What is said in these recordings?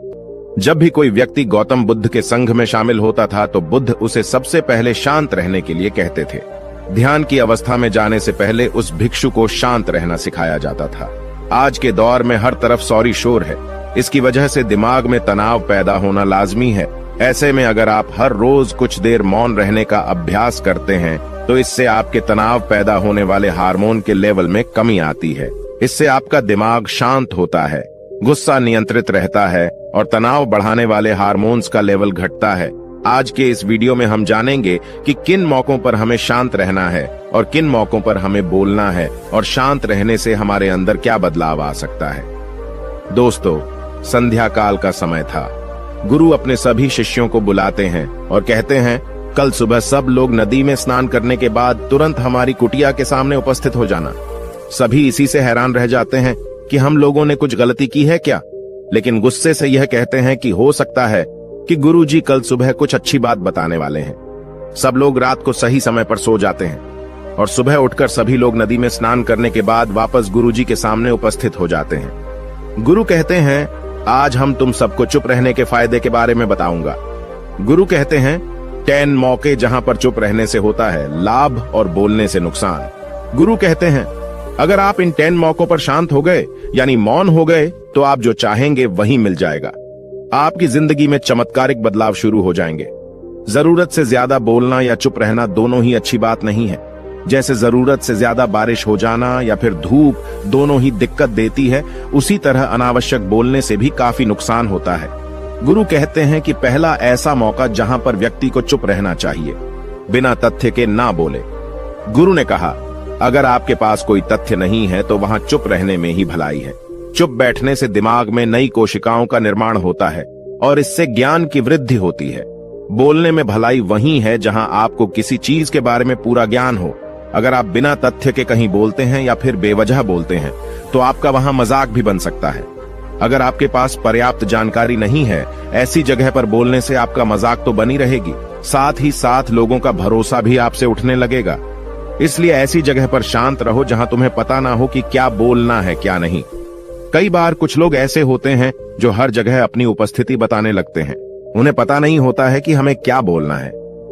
जब भी कोई व्यक्ति गौतम बुद्ध के संघ में शामिल होता था तो बुद्ध उसे सबसे पहले शांत रहने के लिए कहते थे। ध्यान की अवस्था में जाने से पहले उस भिक्षु को शांत रहना सिखाया जाता था। आज के दौर में हर तरफ सौरी शोर है। इसकी वजह से दिमाग में तनाव पैदा होना लाजमी है। ऐसे में अगर आप हर रोज कुछ देर मौन रहने का अभ्यास करते हैं तो इससे आपके तनाव पैदा होने वाले हार्मोन के लेवल में कमी आती है। इससे आपका दिमाग शांत होता है, गुस्सा नियंत्रित रहता है और तनाव बढ़ाने वाले हार्मोन्स का लेवल घटता है। आज के इस वीडियो में हम जानेंगे कि किन मौकों पर हमें शांत रहना है और किन मौकों पर हमें बोलना है और शांत रहने से हमारे अंदर क्या बदलाव आ सकता है। दोस्तों, संध्या काल का समय था। गुरु अपने सभी शिष्यों को बुलाते हैं और कहते हैं, कल सुबह सब लोग नदी में स्नान करने के बाद तुरंत हमारी कुटिया के सामने उपस्थित हो जाना। सभी इसी से हैरान रह जाते हैं कि हम लोगों ने कुछ गलती की है क्या, लेकिन गुस्से से यह कहते हैं कि हो सकता है कि गुरुजी कल सुबह कुछ अच्छी बात बताने वाले हैं। सब लोग रात को सही समय पर सो जाते हैं और सुबह उठकर सभी लोग नदी में स्नान करने के बाद वापस गुरुजी के सामने उपस्थित हो जाते हैं। गुरु कहते हैं, आज हम तुम सबको चुप रहने के फायदे के बारे में बताऊंगा। गुरु कहते हैं, 10 मौके जहां पर चुप रहने से होता है लाभ और बोलने से नुकसान। गुरु कहते हैं, अगर आप इन 10 मौकों पर शांत हो गए यानी मौन हो गए तो आप जो चाहेंगे वही मिल जाएगा। आपकी जिंदगी में चमत्कारिक बदलाव शुरू हो जाएंगे। जरूरत से ज्यादा बोलना या चुप रहना दोनों ही अच्छी बात नहीं है। जैसे जरूरत से ज्यादा बारिश हो जाना या फिर धूप दोनों ही दिक्कत देती है, उसी तरह अनावश्यक बोलने से भी काफी नुकसान होता है। गुरु कहते हैं कि पहला ऐसा मौका जहां पर व्यक्ति को चुप रहना चाहिए, बिना तथ्य के ना बोले। गुरु ने कहा, अगर आपके पास कोई तथ्य नहीं है तो वहां चुप रहने में ही भलाई है। चुप बैठने से दिमाग में नई कोशिकाओं का निर्माण होता है और इससे ज्ञान की वृद्धि होती है। बोलने में भलाई वही है जहां आपको किसी चीज के बारे में पूरा ज्ञान हो। अगर आप बिना तथ्य के कहीं बोलते हैं या फिर बेवजह बोलते हैं तो आपका वहां मजाक भी बन सकता है। अगर आपके पास पर्याप्त जानकारी नहीं है, ऐसी जगह पर बोलने से आपका मजाक तो बनी रहेगी, साथ ही साथ लोगों का भरोसा भी आपसे उठने लगेगा। इसलिए ऐसी जगह पर शांत रहो जहां तुम्हें पता ना हो कि क्या बोलना है क्या नहीं। कई बार कुछ लोग ऐसे होते हैं जो हर जगह अपनी उपस्थिति बताने लगते हैं। उन्हें पता नहीं होता है कि हमें क्या बोलना है,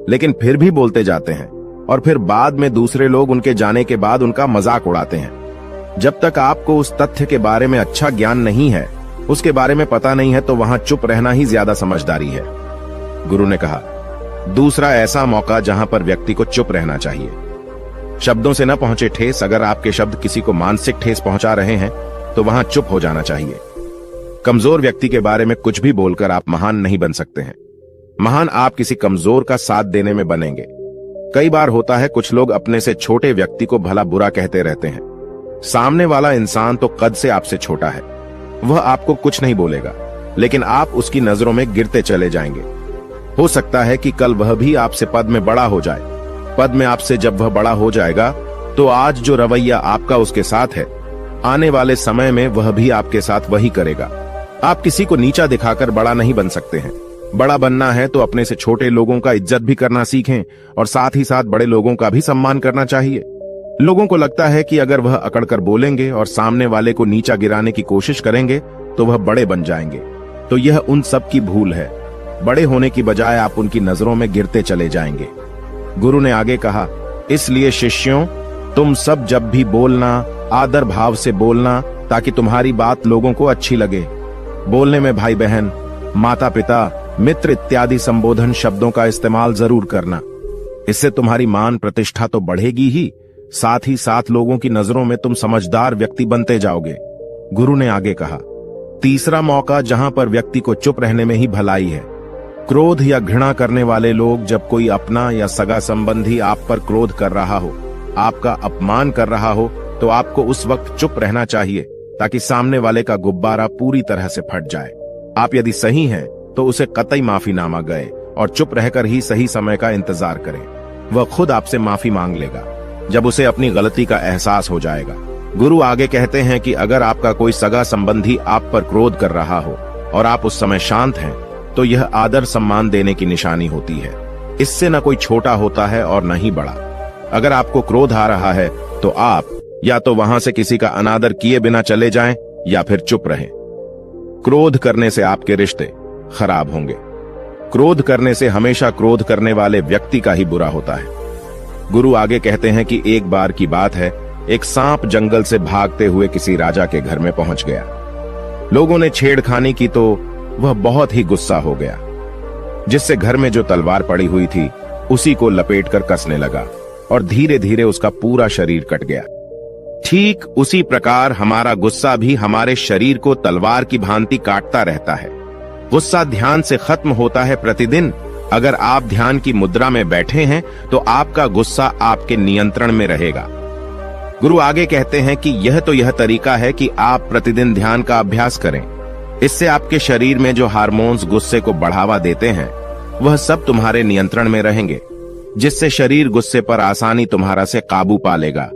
लेकिन फिर भी बोलते जाते हैं और फिर बाद में दूसरे लोग उनके जाने के बाद उनका मजाक उड़ाते हैं। जब तक आपको उस तथ्य के बारे में अच्छा ज्ञान नहीं है, उसके बारे में पता नहीं है, तो वहां चुप रहना ही ज्यादा समझदारी है। गुरु ने कहा, दूसरा ऐसा मौका जहां पर व्यक्ति को चुप रहना चाहिए। शब्दों से न पहुंचे ठेस। अगर आपके शब्द किसी को मानसिक ठेस पहुंचा रहे हैं तो वहां चुप हो जाना चाहिए। कमजोर व्यक्ति के बारे में कुछ भी बोलकर आप महान नहीं बन सकते हैं। महान आप किसी कमजोर का साथ देने में बनेंगे। कई बार होता है कुछ लोग अपने से छोटे व्यक्ति को भला बुरा कहते रहते हैं। सामने वाला इंसान तो कद से आपसे छोटा है, वह आपको कुछ नहीं बोलेगा, लेकिन आप उसकी नजरों में गिरते चले जाएंगे। हो सकता है कि कल वह भी आपसे पद में बड़ा हो जाए। पद में आपसे जब वह बड़ा हो जाएगा तो आज जो रवैया आपका उसके साथ है, आने वाले समय में वह भी आपके साथ वही करेगा। आप किसी को नीचा दिखाकर बड़ा नहीं बन सकते हैं। बड़ा बनना है तो अपने से छोटे लोगों का इज्जत भी करना सीखें और साथ ही साथ बड़े लोगों का भी सम्मान करना चाहिए। लोगों को लगता है कि अगर वह अकड़कर बोलेंगे और सामने वाले को नीचा गिराने की कोशिश करेंगे तो वह बड़े बन जाएंगे, तो यह उन सब की भूल है। बड़े होने की बजाय आप उनकी नजरों में गिरते चले जाएंगे। गुरु ने आगे कहा, इसलिए शिष्यों, तुम सब जब भी बोलना आदर भाव से बोलना ताकि तुम्हारी बात लोगों को अच्छी लगे। बोलने में भाई बहन, माता पिता, मित्र इत्यादि संबोधन शब्दों का इस्तेमाल जरूर करना। इससे तुम्हारी मान प्रतिष्ठा तो बढ़ेगी ही, साथ ही साथ लोगों की नजरों में तुम समझदार व्यक्ति बनते जाओगे। गुरु ने आगे कहा, तीसरा मौका जहां पर व्यक्ति को चुप रहने में ही भलाई है। क्रोध या घृणा करने वाले लोग, जब कोई अपना या सगा संबंधी आप पर क्रोध कर रहा हो, आपका अपमान कर रहा हो, तो आपको उस वक्त चुप रहना चाहिए ताकि सामने वाले का गुब्बारा पूरी तरह से फट जाए। आप यदि सही हैं तो उसे कतई माफीनामा गए और चुप रहकर ही सही समय का इंतजार करें। वह खुद आपसे माफी मांग लेगा जब उसे अपनी गलती का एहसास हो जाएगा। गुरु आगे कहते हैं कि अगर आपका कोई सगा संबंधी आप पर क्रोध कर रहा हो और आप उस समय शांत हैं, तो यह आदर सम्मान देने की निशानी होती है। इससे न कोई छोटा होता है और न ही बड़ा। अगर आपको क्रोध आ रहा है तो आप या तो वहां से किसी का अनादर किए बिना चले जाएं या फिर चुप रहें। क्रोध करने से आपके रिश्ते खराब होंगे। क्रोध करने से हमेशा क्रोध करने वाले व्यक्ति का ही बुरा होता है। गुरु आगे कहते हैं कि एक बार की बात है, एक सांप जंगल से भागते हुए किसी राजा के घर में पहुंच गया। लोगों ने छेड़खानी की तो वह बहुत ही गुस्सा हो गया, जिससे घर में जो तलवार पड़ी हुई थी उसी को लपेटकर कसने लगा और धीरे धीरे उसका पूरा शरीर कट गया। ठीक उसी प्रकार हमारा गुस्सा भी हमारे शरीर को तलवार की भांति काटता रहता है। गुस्सा ध्यान से खत्म होता है प्रतिदिन। अगर आप ध्यान की मुद्रा में बैठे हैं तो आपका गुस्सा आपके नियंत्रण में रहेगा। गुरु आगे कहते हैं कि यह तरीका है कि आप प्रतिदिन ध्यान का अभ्यास करें। इससे आपके शरीर में जो हार्मोन्स गुस्से को बढ़ावा देते हैं वह सब तुम्हारे नियंत्रण में रहेंगे, जिससे शरीर गुस्से पर आसानी तुम्हारा से काबू पा लेगा।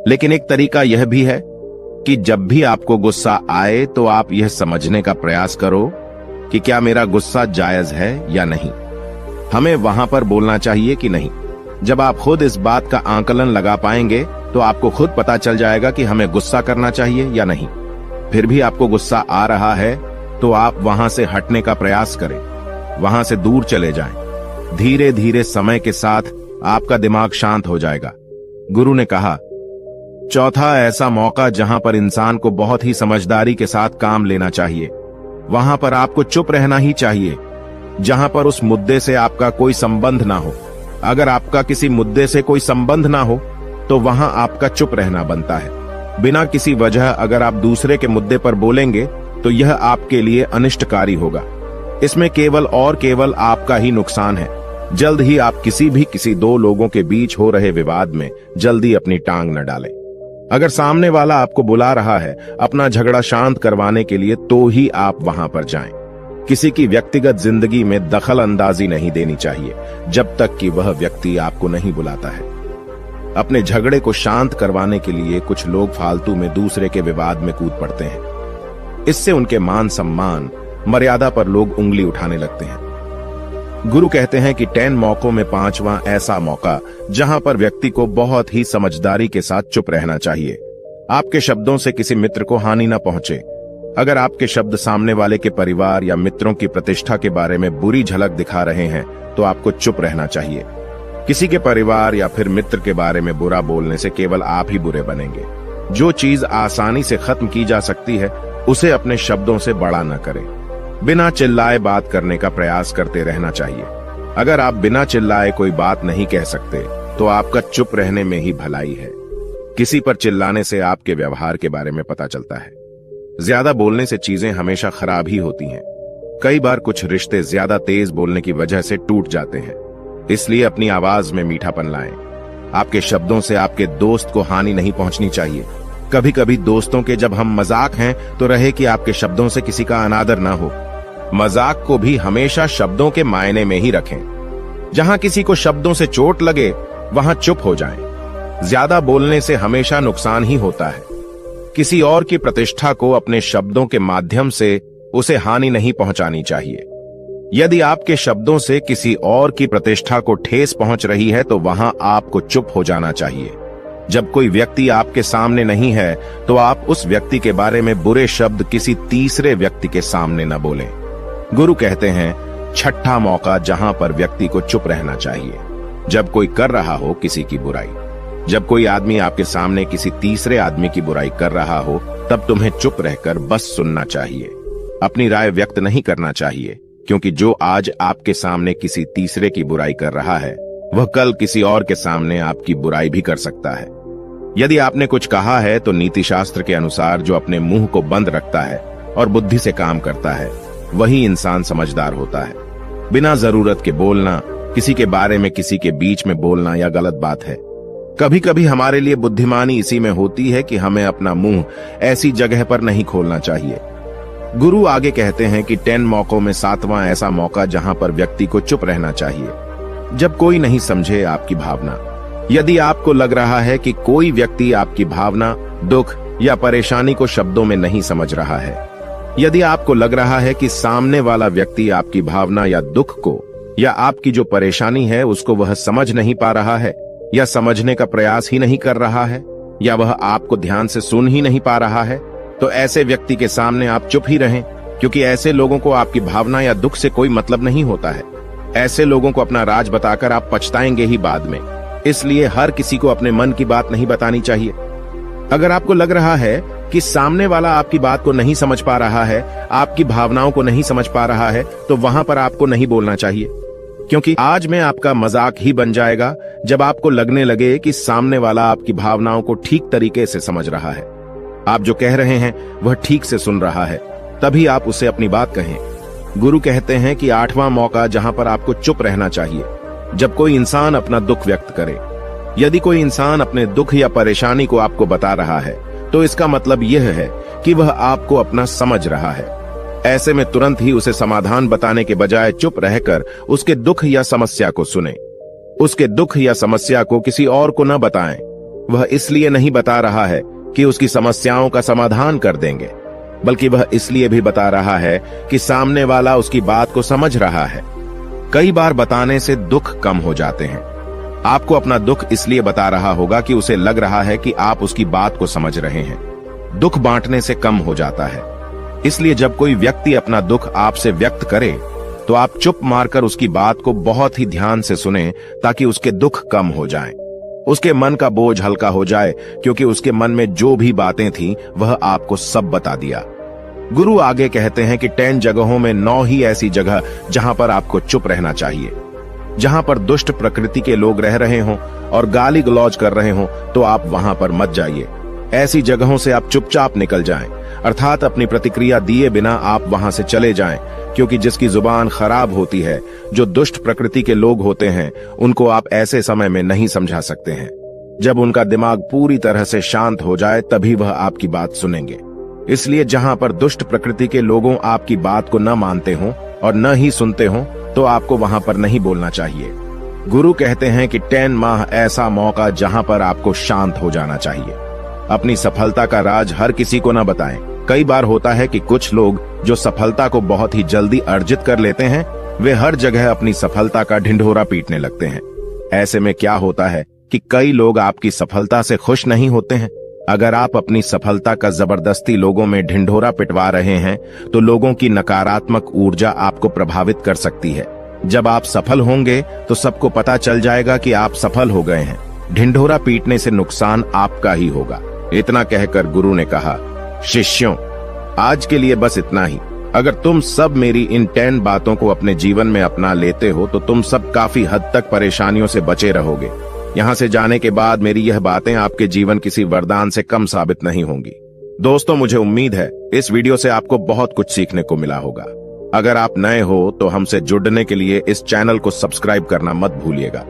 लेकिन एक तरीका यह भी है कि जब भी आपको गुस्सा आए तो आप यह समझने का प्रयास करो कि क्या मेरा गुस्सा जायज है या नहीं। हमें वहां पर बोलना चाहिए कि नहीं। जब आप खुद इस बात का आकलन लगा पाएंगे तो आपको खुद पता चल जाएगा कि हमें गुस्सा करना चाहिए या नहीं। फिर भी आपको गुस्सा आ रहा है तो आप वहां से हटने का प्रयास करें, वहां से दूर चले जाएं। धीरे धीरे समय के साथ आपका दिमाग शांत हो जाएगा। गुरु ने कहा, चौथा ऐसा मौका जहां पर इंसान को बहुत ही समझदारी के साथ काम लेना चाहिए, वहां पर आपको चुप रहना ही चाहिए, जहां पर उस मुद्दे से आपका कोई संबंध ना हो। अगर आपका किसी मुद्दे से कोई संबंध ना हो तो वहां आपका चुप रहना बनता है। बिना किसी वजह अगर आप दूसरे के मुद्दे पर बोलेंगे तो यह आपके लिए अनिष्टकारी होगा। इसमें केवल और केवल आपका ही नुकसान है। जल्द ही आप किसी दो लोगों के बीच हो रहे विवाद में जल्दी अपनी टांग न डालें। अगर सामने वाला आपको बुला रहा है अपना झगड़ा शांत करवाने के लिए तो ही आप वहां पर जाएं। किसी की व्यक्तिगत जिंदगी में दखल अंदाजी नहीं देनी चाहिए जब तक कि वह व्यक्ति आपको नहीं बुलाता है। अपने झगड़े को शांत करवाने के लिए कुछ लोग फालतू में दूसरे के विवाद में कूद पड़ते हैं। इससे उनके मान सम्मान मर्यादा पर लोग उंगली उठाने लगते हैं। गुरु कहते हैं कि 10 मौकों में 5वां ऐसा मौका जहां पर व्यक्ति को बहुत ही समझदारी के साथ चुप रहना चाहिए। आपके शब्दों से किसी मित्र को हानि न पहुंचे। अगर आपके शब्द सामने वाले के परिवार या मित्रों की प्रतिष्ठा के बारे में बुरी झलक दिखा रहे हैं तो आपको चुप रहना चाहिए। किसी के परिवार या फिर मित्र के बारे में बुरा बोलने से केवल आप ही बुरे बनेंगे। जो चीज आसानी से खत्म की जा सकती है उसे अपने शब्दों से बड़ा न करें। बिना चिल्लाए बात करने का प्रयास करते रहना चाहिए। अगर आप बिना चिल्लाए कोई बात नहीं कह सकते तो आपका चुप रहने में ही भलाई है। किसी पर चिल्लाने से आपके व्यवहार के बारे में पता चलता है। ज्यादा बोलने से चीजें हमेशा खराब ही होती हैं। कई बार कुछ रिश्ते ज्यादा तेज बोलने की वजह से टूट जाते हैं। इसलिए अपनी आवाज में मीठापन लाएं। आपके शब्दों से आपके दोस्त को हानि नहीं पहुंचनी चाहिए। कभी कभी दोस्तों के जब हम मजाक हैं तो रहे कि आपके शब्दों से किसी का अनादर ना हो। मजाक को भी हमेशा शब्दों के मायने में ही रखें। जहां किसी को शब्दों से चोट लगे वहां चुप हो जाएं। ज्यादा बोलने से हमेशा नुकसान ही होता है। किसी और की प्रतिष्ठा को अपने शब्दों के माध्यम से उसे हानि नहीं पहुंचानी चाहिए। यदि आपके शब्दों से किसी और की प्रतिष्ठा को ठेस पहुंच रही है तो वहां आपको चुप हो जाना चाहिए। जब कोई व्यक्ति आपके सामने नहीं है तो आप उस व्यक्ति के बारे में बुरे शब्द किसी तीसरे व्यक्ति के सामने न बोलें। गुरु कहते हैं, छठा मौका जहां पर व्यक्ति को चुप रहना चाहिए, जब कोई कर रहा हो किसी की बुराई। जब कोई आदमी आपके सामने किसी तीसरे आदमी की बुराई कर रहा हो तब तुम्हें चुप रहकर बस सुनना चाहिए। अपनी राय व्यक्त नहीं करना चाहिए, क्योंकि जो आज आपके सामने किसी तीसरे की बुराई कर रहा है वह कल किसी और के सामने आपकी बुराई भी कर सकता है। यदि आपने कुछ कहा है तो नीति शास्त्र के अनुसार जो अपने मुंह को बंद रखता है और बुद्धि से काम करता है वही इंसान समझदार होता है। बिना जरूरत के बोलना, किसी के बारे में किसी के बीच में बोलना यह गलत बात है। कभी कभी हमारे लिए बुद्धिमानी इसी में होती है कि हमें अपना मुंह ऐसी जगह पर नहीं खोलना चाहिए। गुरु आगे कहते हैं कि 10 मौकों में 7वां ऐसा मौका जहां पर व्यक्ति को चुप रहना चाहिए, जब कोई नहीं समझे आपकी भावना। यदि आपको लग रहा है कि कोई व्यक्ति आपकी भावना, दुख या परेशानी को शब्दों में नहीं समझ रहा है, यदि आपको लग रहा है कि सामने वाला व्यक्ति आपकी भावना या दुख को या आपकी जो परेशानी है उसको वह समझ नहीं पा रहा है या समझने का प्रयास ही नहीं कर रहा है या वह आपको ध्यान से सुन ही नहीं पा रहा है, तो ऐसे व्यक्ति के सामने आप चुप ही रहें। क्योंकि ऐसे लोगों को आपकी भावना या दुख से कोई मतलब नहीं होता है। ऐसे लोगों को अपना राज बताकर आप पछताएंगे ही बाद में। इसलिए हर किसी को अपने मन की बात नहीं बतानी चाहिए। अगर आपको लग रहा है कि सामने वाला आपकी बात को नहीं समझ पा रहा है, आपकी भावनाओं को नहीं समझ पा रहा है, तो वहां पर आपको नहीं बोलना चाहिए, क्योंकि आज में आपका मजाक ही बन जाएगा जब आपको लगने लगे कि सामने वाला आपकी भावनाओं को ठीक तरीके से समझ रहा है, आप जो कह रहे हैं वह ठीक से सुन रहा है, तभी आप उसे अपनी बात कहें। गुरु कहते हैं कि 8वां मौका जहां पर आपको चुप रहना चाहिए, जब कोई इंसान अपना दुख व्यक्त करे। यदि कोई इंसान अपने दुख या परेशानी को आपको बता रहा है, तो इसका मतलब यह है कि वह आपको अपना समझ रहा है। ऐसे में तुरंत ही उसे समाधान बताने के बजाय चुप रहकर उसके दुख या समस्या को सुने। उसके दुख या समस्या को किसी और को न बताएं। वह इसलिए नहीं बता रहा है कि उसकी समस्याओं का समाधान कर देंगे, बल्कि वह इसलिए भी बता रहा है कि सामने वाला उसकी बात को समझ रहा है। कई बार बताने से दुख कम हो जाते हैं। आपको अपना दुख इसलिए बता रहा होगा कि उसे लग रहा है कि आप उसकी बात को समझ रहे हैं। दुख बांटने से कम हो जाता है। इसलिए जब कोई व्यक्ति अपना दुख आपसे व्यक्त करे, तो आप चुप मारकर उसकी बात को बहुत ही ध्यान से सुने, ताकि उसके दुख कम हो जाएं। उसके मन का बोझ हल्का हो जाए, क्योंकि उसके मन में जो भी बातें थीं वह आपको सब बता दिया। गुरु आगे कहते हैं कि 10 जगहों में 9 ही ऐसी जगह जहां पर आपको चुप रहना चाहिए। जहां पर दुष्ट प्रकृति के लोग रह रहे हों और गाली गलौज कर रहे हों, तो आप वहां पर मत जाइए। ऐसी जगहों से आप चुपचाप निकल जाएं, अर्थात अपनी प्रतिक्रिया दिए बिना आप वहां से चले जाएं, क्योंकि जिसकी जुबान खराब होती है, जो दुष्ट प्रकृति के लोग होते हैं, उनको आप ऐसे समय में नहीं समझा सकते हैं। जब उनका दिमाग पूरी तरह से शांत हो जाए, तभी वह आपकी बात सुनेंगे। इसलिए जहां पर दुष्ट प्रकृति के लोगों आपकी बात को न मानते हों और न ही सुनते हों, तो आपको वहां पर नहीं बोलना चाहिए। गुरु कहते हैं कि 10 माह ऐसा मौका जहां पर आपको शांत हो जाना चाहिए। अपनी सफलता का राज हर किसी को न बताएं। कई बार होता है कि कुछ लोग जो सफलता को बहुत ही जल्दी अर्जित कर लेते हैं, वे हर जगह अपनी सफलता का ढिंढोरा पीटने लगते हैं। ऐसे में क्या होता है कि कई लोग आपकी सफलता से खुश नहीं होते हैं। अगर आप अपनी सफलता का जबरदस्ती लोगों में ढिंढोरा पिटवा रहे हैं, तो लोगों की नकारात्मक ऊर्जा आपको प्रभावित कर सकती है। जब आप सफल होंगे तो सबको पता चल जाएगा कि आप सफल हो गए हैं। ढिंढोरा पीटने से नुकसान आपका ही होगा। इतना कहकर गुरु ने कहा, शिष्यों, आज के लिए बस इतना ही। अगर तुम सब मेरी इन 10 बातों को अपने जीवन में अपना लेते हो, तो तुम सब काफी हद तक परेशानियों से बचे रहोगे। यहाँ से जाने के बाद मेरी यह बातें आपके जीवन किसी वरदान से कम साबित नहीं होंगी। दोस्तों, मुझे उम्मीद है इस वीडियो से आपको बहुत कुछ सीखने को मिला होगा। अगर आप नए हो तो हमसे जुड़ने के लिए इस चैनल को सब्सक्राइब करना मत भूलिएगा।